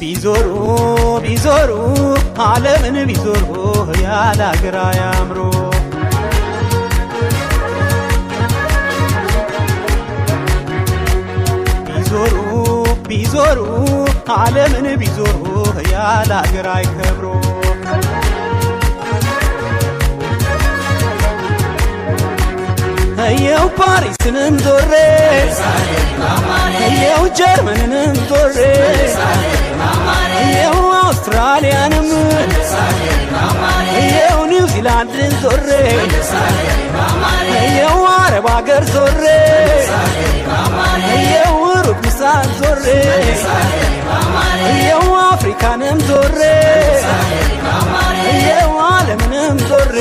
ቢዞሩ ቢዞሩ ዓለምን ቢዞሩ ያለ አገር አያምሩ ቢዞሩ ቢዞሩ ዓለምን ቢዞሩ ያለ አገር አይከብሩ እየው ፓሪስንም ዞሬ እየው ጀርመንንም ዞሬ እየው አውስትራሊያንም እየው ኒውዚላንድን ዞሬ እየው አረብ አገር ዞሬ እየው ሩቅ ምስራቅ ዞሬ እየው አፍሪካንም ዞሬ እየው ዓለምንም ዞሬ